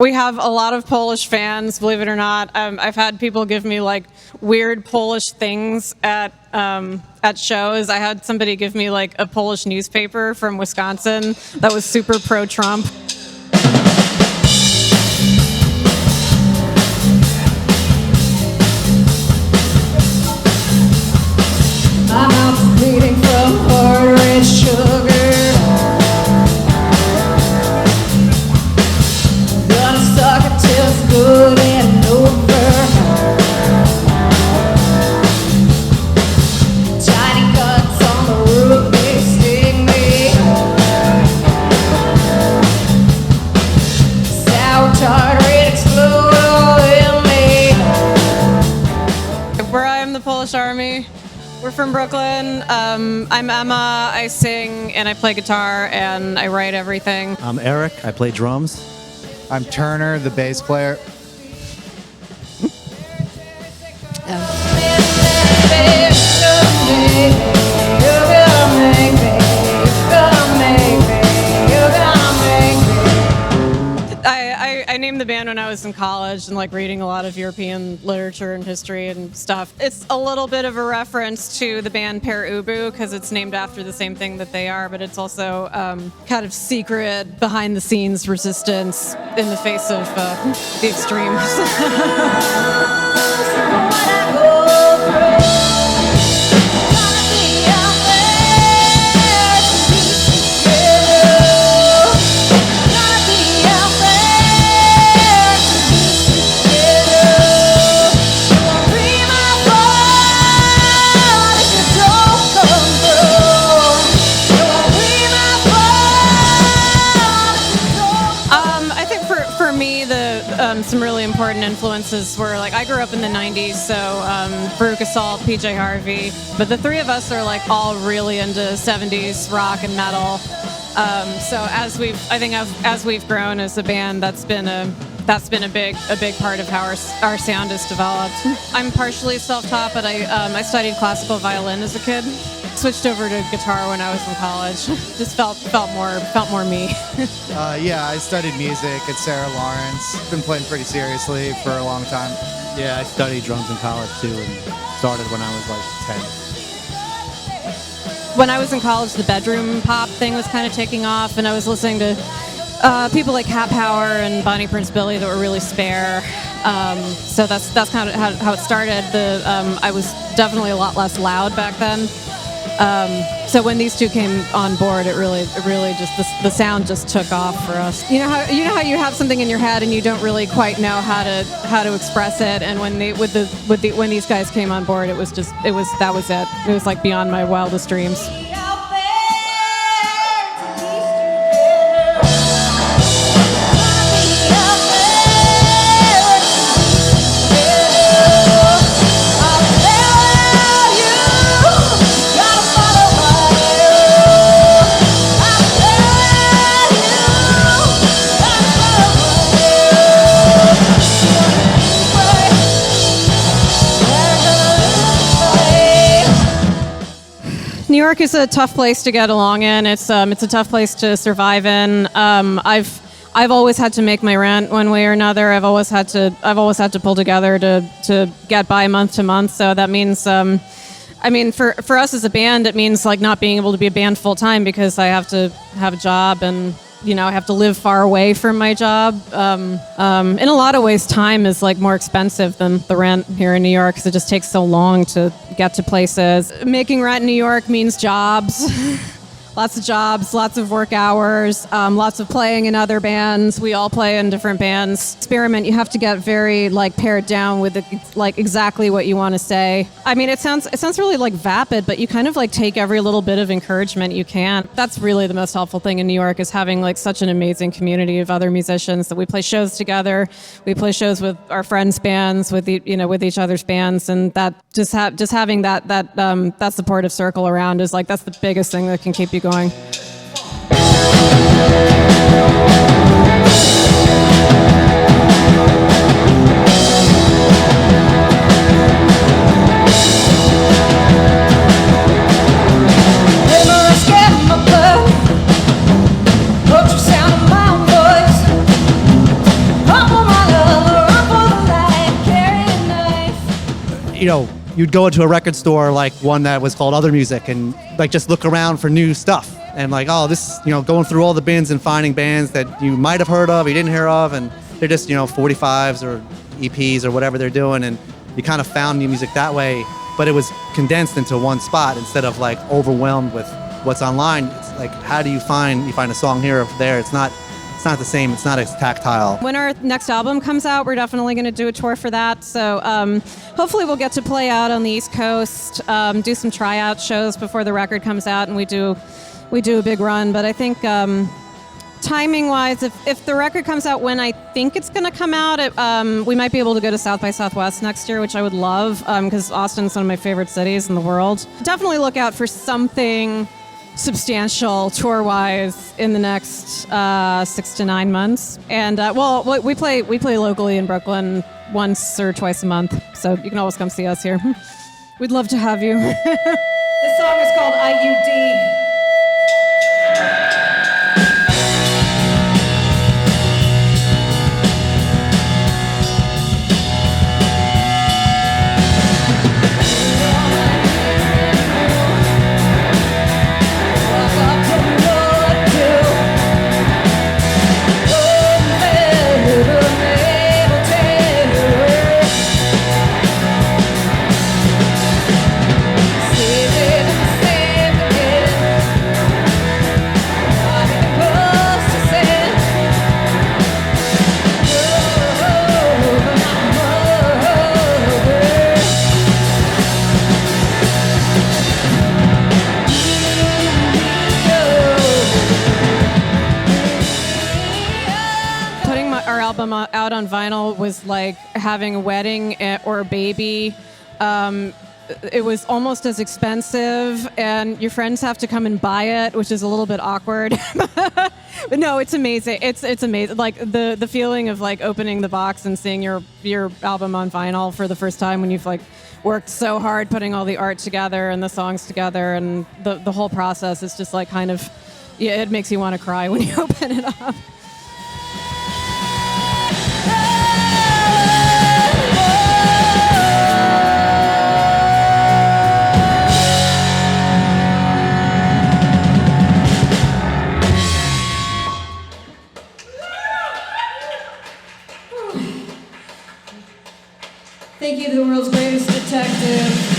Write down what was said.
We have a lot of Polish fans, believe it or not. I've had people give me like weird Polish things at shows. I had somebody give me like a Polish newspaper from Wisconsin that was super pro-Trump. My mouth's bleeding from hard sugar. Gonna suck it till it's good and over. Tiny cuts on the roof, they sting me. Sour tart red explode all in me. Where I am the Polish Army. We're from Brooklyn. I'm Emma. I sing and I play guitar and I write everything. I'm Eric. I play drums. I'm Turner, the bass player. I named the band when I was in college and like reading a lot of European literature and history and stuff. It's a little bit of a reference to the band Per Ubu because it's named after the same thing that they are, but it's also kind of secret, behind-the-scenes resistance in the face of the extremes. Some really important influences were like I grew up in the 90s, so Veruca Salt, PJ Harvey, but the three of us are like all really into 70s rock and metal. So as we've grown as a band, that's been a big part of how our sound has developed. I'm partially self-taught, but I studied classical violin as a kid. Switched over to guitar when I was in college. Just felt more me. Yeah, I studied music at Sarah Lawrence. Been playing pretty seriously for a long time. Yeah, I studied drums in college too and started when I was like 10. When I was in college, the bedroom pop thing was kind of taking off, and I was listening to people like Cat Power and Bonnie Prince Billy that were really spare. So that's kind of how it started. I was definitely a lot less loud back then. So when these two came on board, it really just the sound just took off for us. You know how you have something in your head and you don't really quite know how to express it. And when these guys came on board, that was it. It was like beyond my wildest dreams. New York is a tough place to get along in. It's a tough place to survive in. I've always had to make my rent one way or another. I've always had to pull together to get by month to month. So that means, for us as a band, it means like not being able to be a band full time because I have to have a job and I have to live far away from my job. In a lot of ways, time is like more expensive than the rent here in New York because it just takes so long to get to places. Making rent in New York means jobs. Lots of jobs, lots of work hours, lots of playing in other bands. We all play in different bands. Experiment, you have to get very pared down with exactly what you want to say. I mean, it sounds really vapid, but you kind of take every little bit of encouragement you can. That's really the most helpful thing in New York is having such an amazing community of other musicians that we play shows together. We play shows with our friends' bands, with each other's bands, and that just having that supportive circle around is that's the biggest thing that can keep you going. Put your sound in my voice. you'd go into a record store like one that was called Other Music and like just look around for new stuff and like, oh, this, going through all the bins and finding bands that you might have heard of, you didn't hear of, and they're just, 45s or EPs or whatever they're doing, and you kind of found new music that way, but it was condensed into one spot instead of like overwhelmed with what's online. It's like, how do you find a song here or there? It's not the same. It's not as tactile. When our next album comes out, we're definitely going to do a tour for that. So hopefully we'll get to play out on the East Coast, do some tryout shows before the record comes out, and we do a big run. But I think timing-wise, if the record comes out when I think it's going to come out, we might be able to go to South by Southwest next year, which I would love, because Austin's one of my favorite cities in the world. Definitely look out for something substantial tour-wise in the next 6 to 9 months. And we play locally in Brooklyn once or twice a month, so you can always come see us here. We'd love to have you. This song is called IUD. Out on vinyl was like having a wedding or a baby. It was almost as expensive, and your friends have to come and buy it, which is a little bit awkward. But no, it's amazing. It's amazing. Like the feeling of like opening the box and seeing your album on vinyl for the first time when you've like worked so hard putting all the art together and the songs together, and the whole process is just like kind of, yeah, it makes you want to cry when you open it up. Thank you, the world's greatest detective.